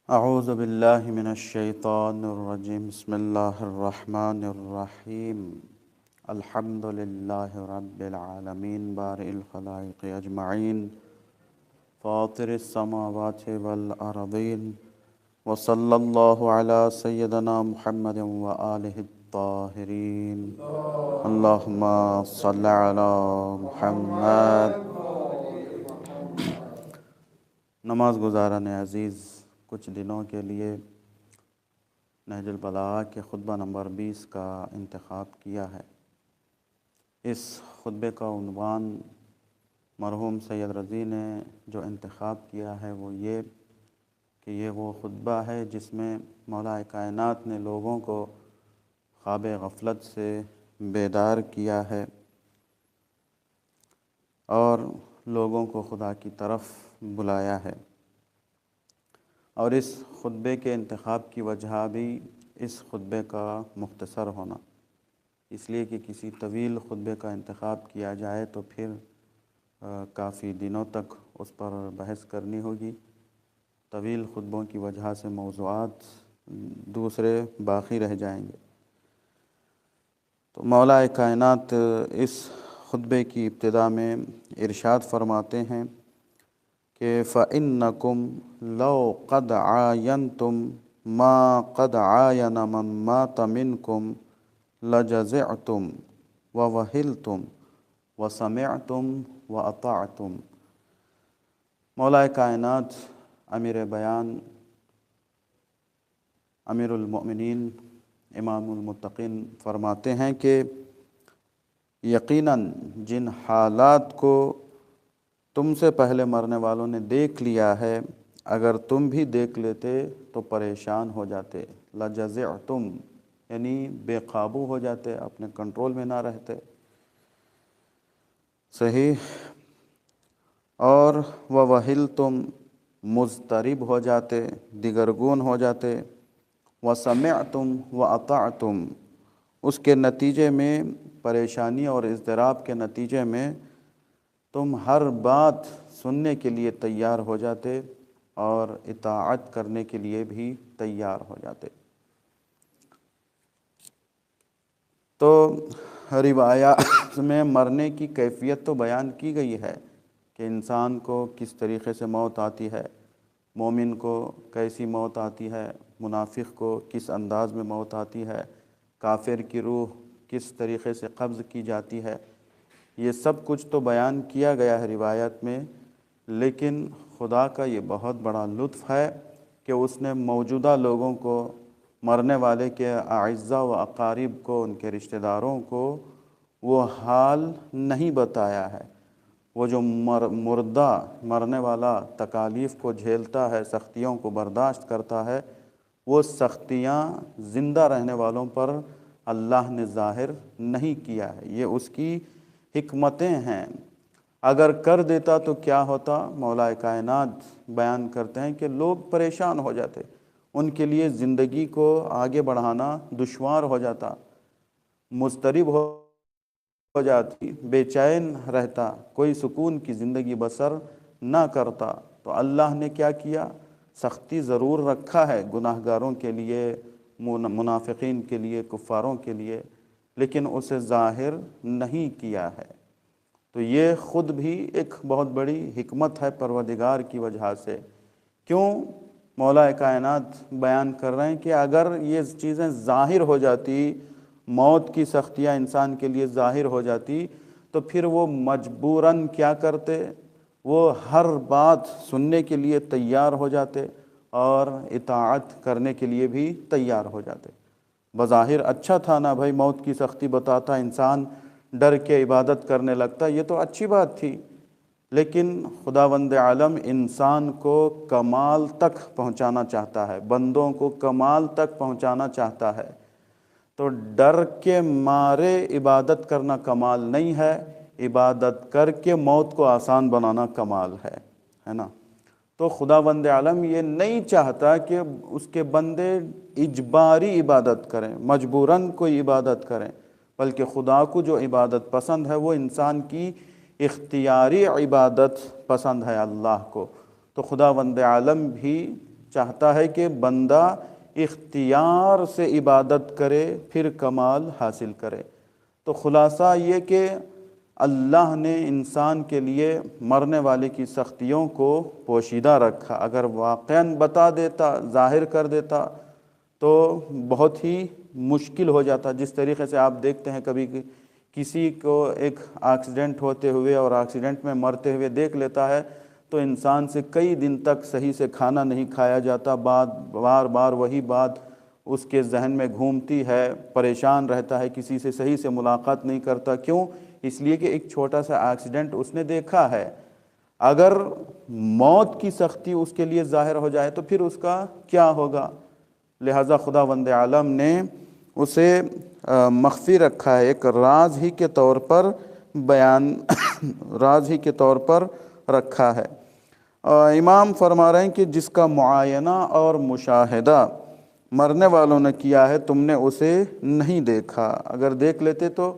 اعوذ باللہ من الشیطان الرجیم بسم اللہ الرحمن الرحیم الحمد للہ رب العالمین بارئ الخلائق اجمعین فاطر السماوات والارضین وصلی اللہ علی سیدنا محمد وآلہ الطاہرین اللہم صلی علی محمد۔ نماز گزاران عزیز، کچھ دنوں کے لیے نہج البلاغہ کے خطبہ نمبر 20 کا انتخاب کیا ہے۔ اس خطبے کا عنوان مرحوم سید رضی نے جو انتخاب کیا ہے وہ یہ کہ یہ وہ خطبہ ہے جس میں مولا کائنات نے لوگوں کو خواب غفلت سے بیدار کیا ہے اور لوگوں کو خدا کی طرف بلایا ہے۔ اور اس خطبے کے انتخاب کی وجہ بھی اس خطبے کا مختصر ہونا، اس لیے کہ کسی طویل خطبے کا انتخاب کیا جائے تو پھر کافی دنوں تک اس پر بحث کرنی ہوگی۔ طویل خطبوں کی وجہ سے موضوعات دوسرے باقی رہ جائیں گے۔ تو مولا کائنات اس خطبے کی ابتدا میں ارشاد فرماتے ہیں کہ فَإِنَّكُمْ لَوْ قَدْ عَايَنْتُمْ مَا قَدْ عَايَنَ مَنْ مَاتَ مِنْكُمْ لَجَزِعْتُمْ وَوَهِلْتُمْ وَسَمِعْتُمْ وَأَطَعْتُمْ۔ مولا کائنات امیر بیان امیر المؤمنین امام المتقین فرماتے ہیں کہ یقیناً جن حالات کو تم سے پہلے مرنے والوں نے دیکھ لیا ہے، اگر تم بھی دیکھ لیتے تو پریشان ہو جاتے۔ لَجَزِعْتُمْ یعنی بے قابو ہو جاتے، اپنے کنٹرول میں نہ رہتے۔ صحیح۔ اور وَوَهِلْتُمْ مضطرب ہو جاتے، دگرگون ہو جاتے۔ وَسَمِعْتُمْ وَأَطَعْتُمْ اس کے نتیجے میں، پریشانی اور اضطراب کے نتیجے میں تم ہر بات سننے کے لیے تیار ہو جاتے اور اطاعت کرنے کے لیے بھی تیار ہو جاتے۔ تو روایات میں مرنے کی کیفیت تو بیان کی گئی ہے کہ انسان کو کس طریقے سے موت آتی ہے، مومن کو کیسی موت آتی ہے، منافق کو کس انداز میں موت آتی ہے، کافر کی روح کس طریقے سے قبض کی جاتی ہے، یہ سب کچھ تو بیان کیا گیا ہے روایت میں۔ لیکن خدا کا یہ بہت بڑا لطف ہے کہ اس نے موجودہ لوگوں کو، مرنے والے کے اعزاء و اقارب کو، ان کے رشتہ داروں کو وہ حال نہیں بتایا ہے۔ وہ جو مردہ مرنے والا تکالیف کو جھیلتا ہے، سختیوں کو برداشت کرتا ہے، وہ سختیاں زندہ رہنے والوں پر اللہ نے ظاہر نہیں کیا ہے۔ یہ اس کی حکمتیں ہیں۔ اگر کر دیتا تو کیا ہوتا؟ مولا کائنات بیان کرتے ہیں کہ لوگ پریشان ہو جاتے، ان کے لیے زندگی کو آگے بڑھانا دشوار ہو جاتا، مضطرب ہو جاتی، بے چین رہتا، کوئی سکون کی زندگی بسر نہ کرتا۔ تو اللہ نے کیا کیا؟ سختی ضرور رکھا ہے گناہ گاروں کے لیے، منافقین کے لیے، کفاروں کے لیے، لیکن اسے ظاہر نہیں کیا ہے۔ تو یہ خود بھی ایک بہت بڑی حکمت ہے پروردگار کی وجہ سے۔ کیوں مولا کائنات بیان کر رہے ہیں کہ اگر یہ چیزیں ظاہر ہو جاتی، موت کی سختیاں انسان کے لیے ظاہر ہو جاتی، تو پھر وہ مجبوراً کیا کرتے؟ وہ ہر بات سننے کے لیے تیار ہو جاتے اور اطاعت کرنے کے لیے بھی تیار ہو جاتے۔ بظاہر اچھا تھا نا بھائی، موت کی سختی بتاتا، انسان ڈر کے عبادت کرنے لگتا، یہ تو اچھی بات تھی۔ لیکن خداوند عالم انسان کو کمال تک پہنچانا چاہتا ہے، بندوں کو کمال تک پہنچانا چاہتا ہے۔ تو ڈر کے مارے عبادت کرنا کمال نہیں ہے، عبادت کر کے موت کو آسان بنانا کمال ہے نا۔ تو خداوند عالم یہ نہیں چاہتا کہ اس کے بندے اجباری عبادت کریں، مجبوراً کوئی عبادت کریں، بلکہ خدا کو جو عبادت پسند ہے وہ انسان کی اختیاری عبادت پسند ہے اللہ کو۔ تو خداوند عالم بھی چاہتا ہے کہ بندہ اختیار سے عبادت کرے پھر کمال حاصل کرے۔ تو خلاصہ یہ کہ اللہ نے انسان کے لیے مرنے والے کی سختیوں کو پوشیدہ رکھا۔ اگر واقعاً بتا دیتا، ظاہر کر دیتا تو بہت ہی مشکل ہو جاتا۔ جس طریقے سے آپ دیکھتے ہیں کبھی کسی کو ایک ایکسیڈنٹ ہوتے ہوئے اور ایکسیڈنٹ میں مرتے ہوئے دیکھ لیتا ہے تو انسان سے کئی دن تک صحیح سے کھانا نہیں کھایا جاتا، بار بار وہی بات اس کے ذہن میں گھومتی ہے، پریشان رہتا ہے، کسی سے صحیح سے ملاقات نہیں کرتا۔ کیوں؟ اس لیے کہ ایک چھوٹا سا ایکسیڈنٹ اس نے دیکھا ہے۔ اگر موت کی سختی اس کے لیے ظاہر ہو جائے تو پھر اس کا کیا ہوگا؟ لہٰذا خداوند عالم نے اسے مخفی رکھا ہے، ایک راز ہی کے طور پر راز ہی کے طور پر رکھا ہے۔ امام فرما رہے ہیں کہ جس کا معائنہ اور مشاہدہ مرنے والوں نے کیا ہے تم نے اسے نہیں دیکھا۔ اگر دیکھ لیتے تو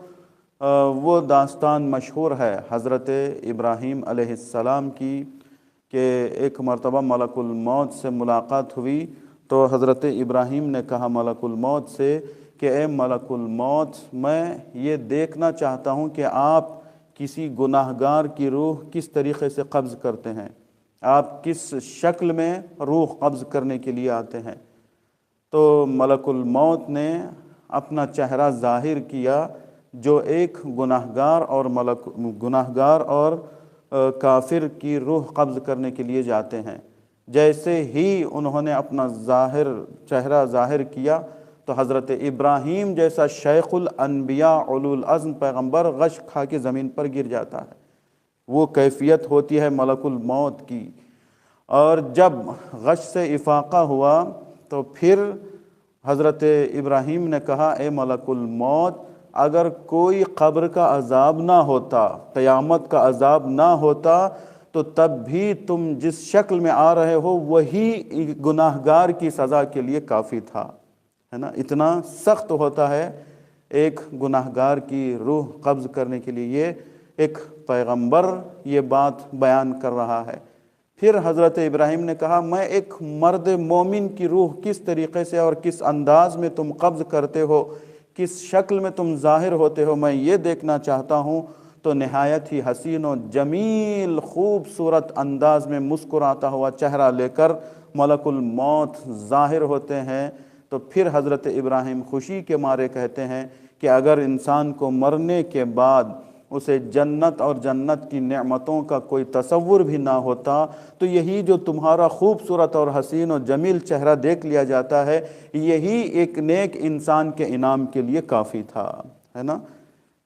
وہ داستان مشہور ہے حضرت ابراہیم علیہ السلام کی کہ ایک مرتبہ ملک الموت سے ملاقات ہوئی تو حضرت ابراہیم نے کہا ملک الموت سے کہ اے ملک الموت، میں یہ دیکھنا چاہتا ہوں کہ آپ کسی گناہگار کی روح کس طریقے سے قبض کرتے ہیں، آپ کس شکل میں روح قبض کرنے کے لیے آتے ہیں۔ تو ملک الموت نے اپنا چہرہ ظاہر کیا جو ایک گناہگار اور کافر کی روح قبض کرنے کے لیے جاتے ہیں۔ جیسے ہی انہوں نے اپنا چہرہ ظاہر کیا تو حضرت ابراہیم جیسا شیخ الانبیاء اولو العزم پیغمبر غش کھا کے زمین پر گر جاتا ہے۔ وہ کیفیت ہوتی ہے ملک الموت کی۔ اور جب غش سے افاقہ ہوا تو پھر حضرت ابراہیم نے کہا اے ملک الموت، اگر کوئی قبر کا عذاب نہ ہوتا، قیامت کا عذاب نہ ہوتا تو تب بھی تم جس شکل میں آ رہے ہو وہی گناہگار کی سزا کے لیے کافی تھا، ہے نا۔ اتنا سخت ہوتا ہے ایک گناہگار کی روح قبض کرنے کے لیے۔ یہ ایک پیغمبر یہ بات بیان کر رہا ہے۔ پھر حضرت ابراہیم نے کہا میں ایک مرد مومن کی روح کس طریقے سے اور کس انداز میں تم قبض کرتے ہو، کس شکل میں تم ظاہر ہوتے ہو، میں یہ دیکھنا چاہتا ہوں۔ تو نہایت ہی حسین و جمیل خوبصورت انداز میں مسکراتا ہوا چہرہ لے کر ملک الموت ظاہر ہوتے ہیں۔ تو پھر حضرت ابراہیم خوشی کے مارے کہتے ہیں کہ اگر انسان کو مرنے کے بعد اسے جنت اور جنت کی نعمتوں کا کوئی تصور بھی نہ ہوتا تو یہی جو تمہارا خوبصورت اور حسین و جمیل چہرہ دیکھ لیا جاتا ہے یہی ایک نیک انسان کے انعام کے لیے کافی تھا، ہے نا۔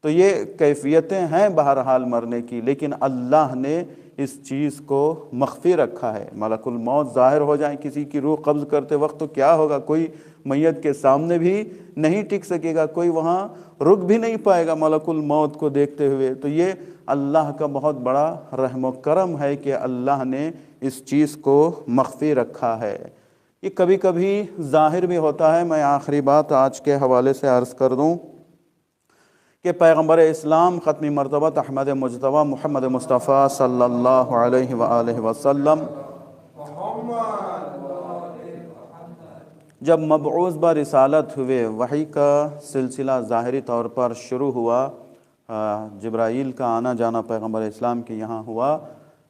تو یہ کیفیتیں ہیں بہرحال مرنے کی، لیکن اللہ نے اس چیز کو مخفی رکھا ہے۔ ملک الموت ظاہر ہو جائیں کسی کی روح قبض کرتے وقت تو کیا ہوگا؟ کوئی میت کے سامنے بھی نہیں ٹک سکے گا، کوئی وہاں رک بھی نہیں پائے گا ملک الموت کو دیکھتے ہوئے۔ تو یہ اللہ کا بہت بڑا رحم و کرم ہے کہ اللہ نے اس چیز کو مخفی رکھا ہے۔ یہ کبھی کبھی ظاہر بھی ہوتا ہے۔ میں آخری بات آج کے حوالے سے عرض کر دوں کہ پیغمبر اسلام ختمی مرتبہ احمد مجتبیٰ محمد مصطفیٰ صلی اللہ علیہ وآلہ وسلم جب مبعوث برسالت ہوئے، وحی کا سلسلہ ظاہری طور پر شروع ہوا، جبرائیل کا آنا جانا پیغمبر اسلام کے یہاں ہوا،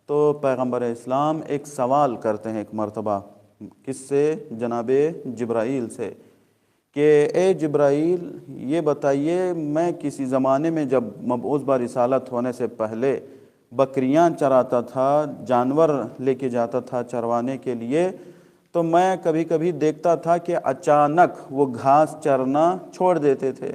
تو پیغمبر اسلام ایک سوال کرتے ہیں ایک مرتبہ، کس سے؟ جناب جبرائیل سے، کہ اے جبرائیل یہ بتائیے میں کسی زمانے میں جب مبعوث برسالت ہونے سے پہلے بکریاں چراتا تھا، جانور لے کے جاتا تھا چروانے کے لیے، تو میں کبھی کبھی دیکھتا تھا کہ اچانک وہ گھاس چرنا چھوڑ دیتے تھے،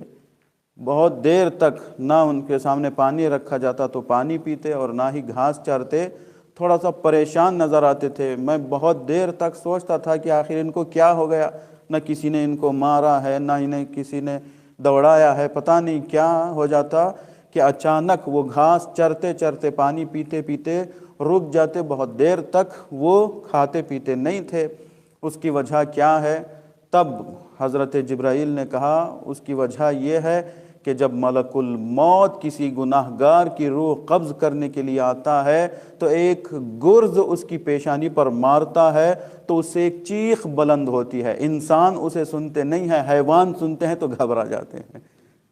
بہت دیر تک نہ ان کے سامنے پانی رکھا جاتا تو پانی پیتے اور نہ ہی گھاس چرتے، تھوڑا سا پریشان نظر آتے تھے۔ میں بہت دیر تک سوچتا تھا کہ آخر ان کو کیا ہو گیا، نہ کسی نے ان کو مارا ہے نہ انہیں کسی نے دوڑایا ہے، پتہ نہیں کیا ہو جاتا کہ اچانک وہ گھاس چرتے چرتے پانی پیتے پیتے رک جاتے، بہت دیر تک وہ کھاتے پیتے نہیں تھے۔ اس کی وجہ کیا ہے؟ تب حضرت جبرائیل نے کہا اس کی وجہ یہ ہے کہ جب ملک الموت کسی گناہگار کی روح قبض کرنے کے لیے آتا ہے تو ایک گرز اس کی پیشانی پر مارتا ہے تو اس سے ایک چیخ بلند ہوتی ہے، انسان اسے سنتے نہیں ہیں، حیوان سنتے ہیں تو گھبرا جاتے ہیں،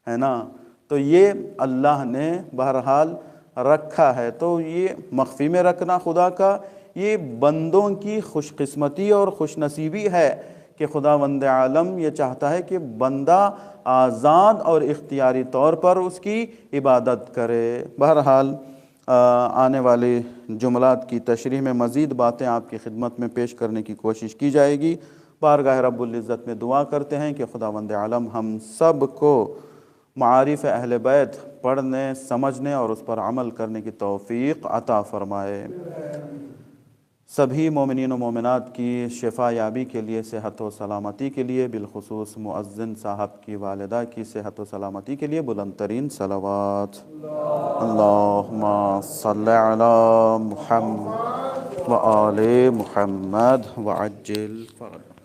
ہے نا؟ تو یہ اللہ نے بہرحال رکھا ہے، تو یہ مخفی میں رکھنا خدا کا یہ بندوں کی خوش قسمتی اور خوش نصیبی ہے کہ خداوند عالم یہ چاہتا ہے کہ بندہ آزاد اور اختیاری طور پر اس کی عبادت کرے۔ بہرحال آنے والے جملات کی تشریح میں مزید باتیں آپ کی خدمت میں پیش کرنے کی کوشش کی جائے گی۔ بارگاہ رب العزت میں دعا کرتے ہیں کہ خداوند عالم ہم سب کو معارف اہل بیت پڑھنے، سمجھنے اور اس پر عمل کرنے کی توفیق عطا فرمائے۔ سبھی مومنین و مومنات کی شفا یابی کے لیے، صحت و سلامتی کے لیے، بالخصوص مؤذن صاحب کی والدہ کی صحت و سلامتی کے لیے بلند ترین صلوات۔ اللہم صلی علی محمد و آل محمد وعجل فرجہ۔